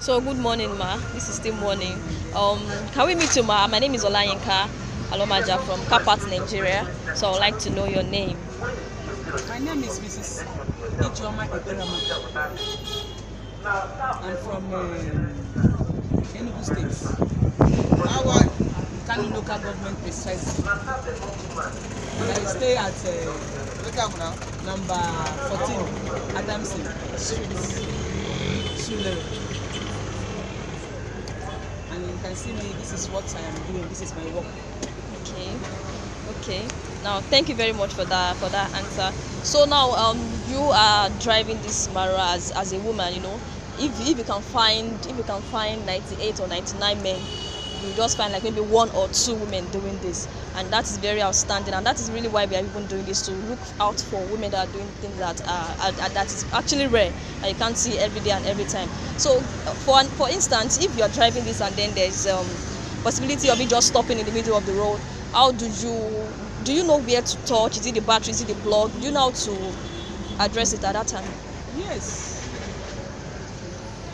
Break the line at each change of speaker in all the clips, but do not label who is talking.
So good morning, ma. This is still morning. Can we meet you, ma? My name is Olayinka Alomaja from Kapat, Nigeria. So I would like to know your name.
My name is Mrs Ijeoma Ekpereama. I'm from Enugu State. Kano local government precisely. I stay at number 14 Adamson Street, Sulere. And you can see me, this is what I am doing, this is my work.
Okay. Now thank you very much for that answer. So now you are driving this Mara as a woman, you know. If you can find 98 or 99 men, you just find like maybe one or two women doing this, and that is very outstanding, and that is really why we are even doing this, to look out for women that are doing things that is actually rare and you can't see every day and every time. So for instance, if you are driving this and then there's possibility of it just stopping in the middle of the road, how do you know where to touch? Is it the battery? Is it the plug? Do you know how to address it at that time?
Yes.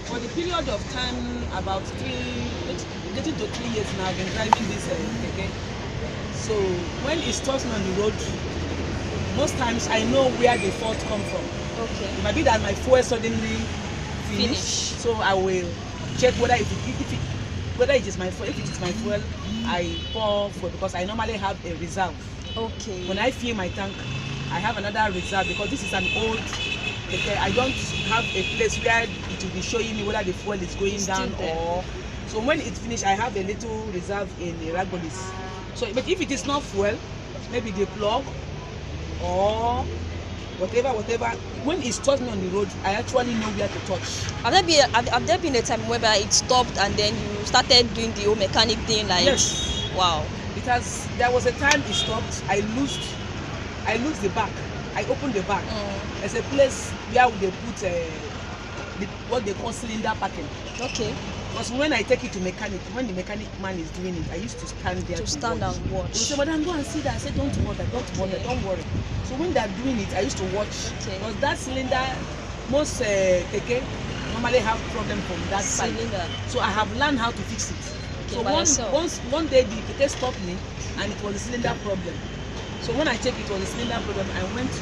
For the period of time, about getting to 3 years now, I've been driving this keke. So when it stops me on the road, most times I know where the fault come from.
Okay.
It might be that my fuel suddenly finish. So I will check whether it is my fuel. If it is my fuel, I pour for, because I normally have a reserve.
Okay.
When I fill my tank, I have another reserve, because this is an old keke. I don't have a place where it will be showing me whether the fuel is going down or. So when it's finished, I have a little reserve in the Ragolis. So, but if it is not fuel, maybe the plug or whatever. When it stops me on the road, I actually know where to touch.
Have there been a time whereby it stopped and then you started doing the whole mechanic thing? Like,
yes.
Wow.
Because there was a time it stopped, I lose the back. I opened the back. There's a place where they put what they call cylinder packing.
Okay.
Because when I take it to mechanic, when the mechanic man is doing it, I used to stand there to
watch. And watch.
They say, "Madam, go and see that." I said, "Don't bother, don't worry." So when they're doing it, I used to watch. Okay. Because that cylinder, most keke normally have problem from that cylinder. Side. So I have learned how to fix it. Okay, so one day the keke stopped me, and it was a cylinder problem. So when I checked it was a cylinder problem, I went to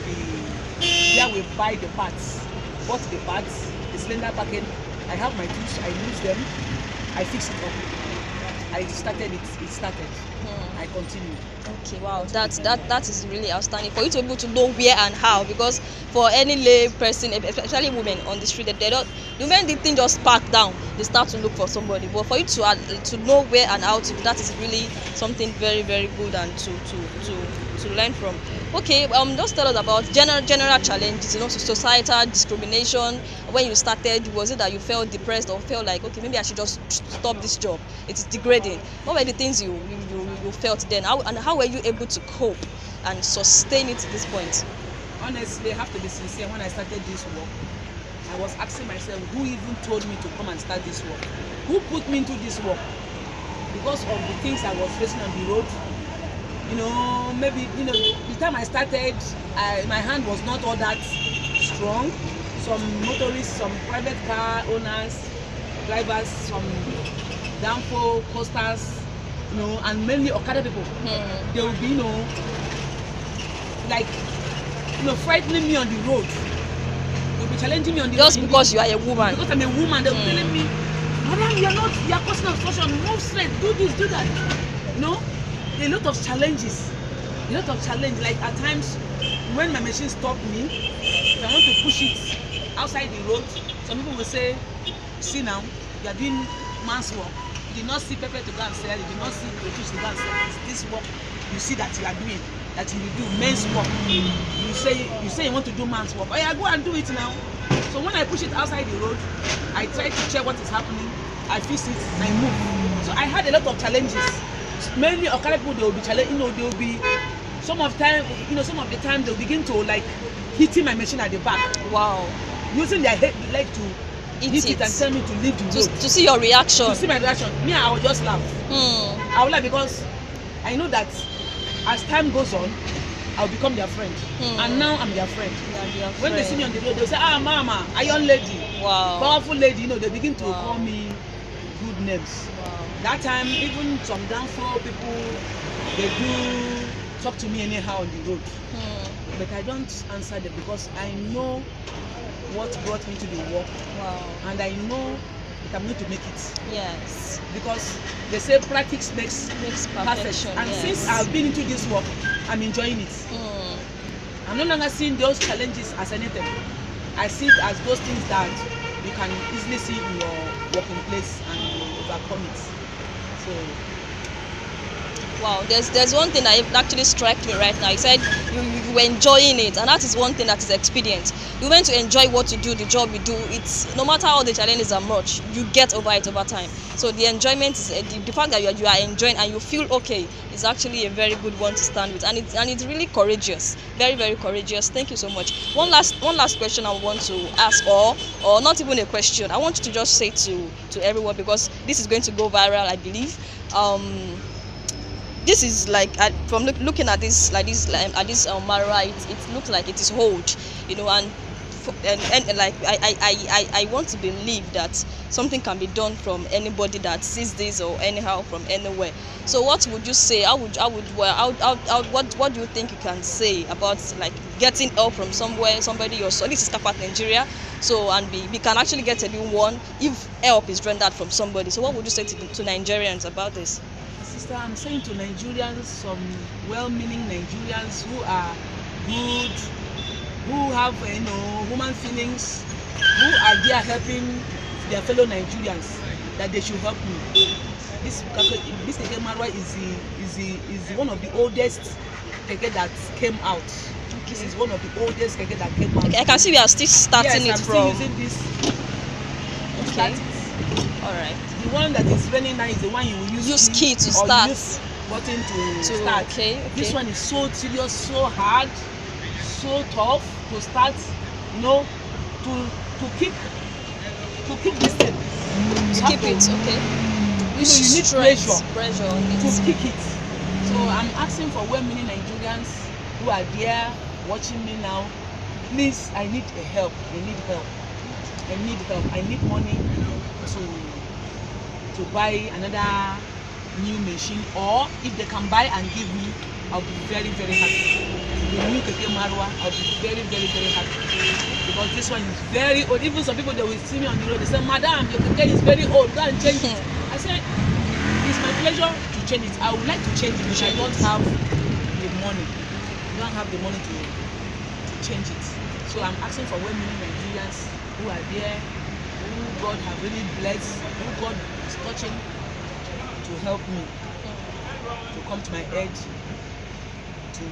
where we buy the parts. Bought the parts, the cylinder packet. I have my tools, I use them, I fix it up. I started it started. I continued.
Okay, wow, that is really outstanding for you to be able to know where and how, because for any lay person, especially women on the street, the moment the thing just park down, they start to look for somebody. But for you to know where and how to, that is really something very, very good and to learn from. Okay, just tell us about general challenges, you know, societal discrimination. When you started, was it that you felt depressed or felt like, okay, maybe I should just stop this job, it is degrading? What were the things you felt then, how were you able to cope and sustain it to this point?
Honestly, I have to be sincere. When I started this work, I was asking myself, who even told me to come and start this work? Who put me into this work? Because of the things I was facing on the road. You know, maybe, you know, the time I started, my hand was not all that strong. Some motorists, some private car owners, drivers, some downfall coasters, you know, and mainly Okada people. They will be, you know, like, you know, frightening me on the road. They'll be challenging me on the road.
Just because you are a woman.
Because I'm a woman, they'll be telling me, "Madam, you're causing obstruction, move straight, do this, do that." You know? A lot of challenges. Like at times when my machine stopped me, if I want to push it outside the road, some people will say, "See now, you are doing man's work. You did not see pepper to go and sell, you did not see produce to go and sell. It's this work you see that you are doing, that you will do men's work. You say you want to do man's work. Oh yeah, go and do it now." So when I push it outside the road, I try to check what is happening, I fix it, I move. So I had a lot of challenges. Mainly Okada people, they will be challenged, you know, they will be some of the time they'll begin to like hitting my machine at the back.
Wow.
Using their head like to hit it and tell me to leave the road.
To see your reaction.
To see my reaction. Me, I will just laugh. I will laugh because I know that as time goes on, I'll become their friend. And now I'm their friend.
Your
When they
friend.
see me on the road, they'll say, ah, mama, iron lady,
Wow.
powerful lady. You know, they begin to
Wow.
call me good names.
Wow.
That time, even some downfall people, they do talk to me anyhow on the road. But I don't answer them because I know what brought me to the work.
Wow.
And I know that I'm going to make it.
Yes.
Because they say practice makes
Makes
perfect.
perfection.
And
Yes.
since I've been into this work, I'm enjoying it. I'm no longer seeing those challenges as anything. I see it as those things that you can easily see in your working place and you overcome it. So
Wow, there's one thing that actually struck me right now. You said you were enjoying it, and that is one thing that is expedient. You want to enjoy what you do, the job you do. It's no matter how the challenges are much, you get over it over time. So the enjoyment is the fact that you are enjoying and you feel okay is actually a very good one to stand with, and it's really courageous, very very courageous. Thank you so much. One last question I want to ask, or not even a question. I want you to just say to everyone, because this is going to go viral, I believe. This is like from looking at this Mara, it looks like it is old, you know, and like I want to believe that something can be done from anybody that sees this or anyhow from anywhere. So what would you say? What do you think you can say about like getting help from somewhere, somebody? Or so this is Kapat Nigeria, so and we can actually get a new one if help is rendered from somebody. So what would you say to Nigerians about this?
Sister, I'm saying to Nigerians, some well-meaning Nigerians who are good, who have human feelings, who are there helping their fellow Nigerians, that they should help me. This Keke Marwa is one of the oldest Keke that came out. Okay. This is one of the oldest Keke that came out.
Okay, I can see we are still starting
yes,
it from.
Still using this.
Okay. All right.
The one that is running now is the one you will use
key to start.
Use button to start.
Okay.
This one is so serious, so hard, so tough to start. You know, to kick this thing.
To keep it. Okay.
You need
pressure on it.
To kick it. So I'm asking for well-meaning Nigerians who are there watching me now. Please, I need help. I need help. I need money to buy another new machine, or if they can buy and give me, I'll be very very happy. The new Keke Marwa, I'll be very very very happy, because this one is very old. Even some people, they will see me on the road, they say, madam, your Keke is very old, go and change it. I said, it's my pleasure to change it. I would like to change it, but I don't have the money. I don't have the money to change it. So I'm asking for well-meaning Nigerians who are there, who God have really blessed, who God is touching, to help me, to come to my aid, to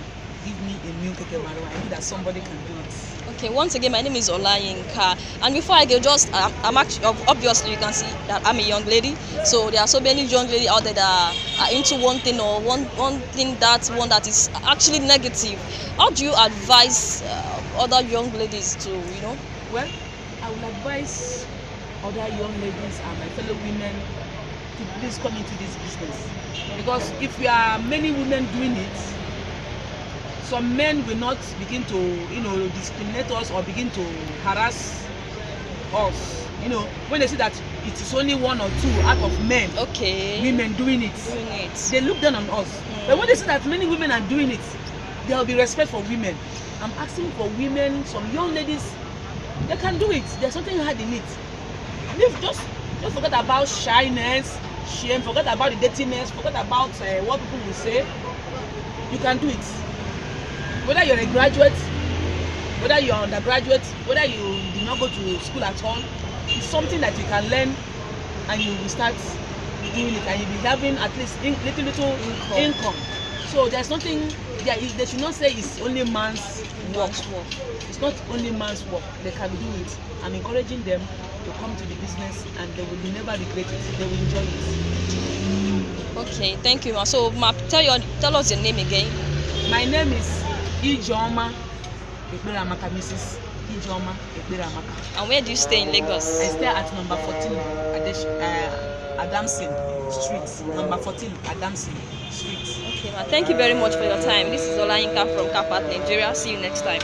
give me a new Keke Marwa. I know that somebody can do it.
Okay, once again, my name is Olayinka, and before I go, I'm actually, obviously you can see that I'm a young lady, so there are so many young ladies out there that are into one thing or one thing that is actually negative. How do you advise other young ladies to, you know?
Well, I would advise other young ladies and my fellow women to please come into this business, because if we are many women doing it, some men will not begin to discriminate us or begin to harass us. When they see that it is only one or two out of men, women doing it, they look down on us. But when they see that many women are doing it, there will be respect for women. I'm asking for women, some young ladies, they can do it. There's something hard in it. Just forget about shyness, shame, forget about the dirtiness, forget about what people will say. You can do it. Whether you're a graduate, whether you're undergraduate, whether you did not go to school at all, it's something that you can learn, and you will start doing it, and you'll be having at least little income. So there's nothing, they should not say it's only man's work. It's not only man's work. They can do it. I'm encouraging them to come to the business, and they will never regret it. They will enjoy it.
Okay, thank you, ma. So, ma, tell us your name again.
My name is Ijeoma Ekpereama, Mrs Ijeoma Ekpereama.
And where do you stay in Lagos?
I stay at number 14 Adamson Street, number 14, Adamson Street.
Okay, ma. Thank you very much for your time. This is Olayinka from Kapat, Nigeria. See you next time.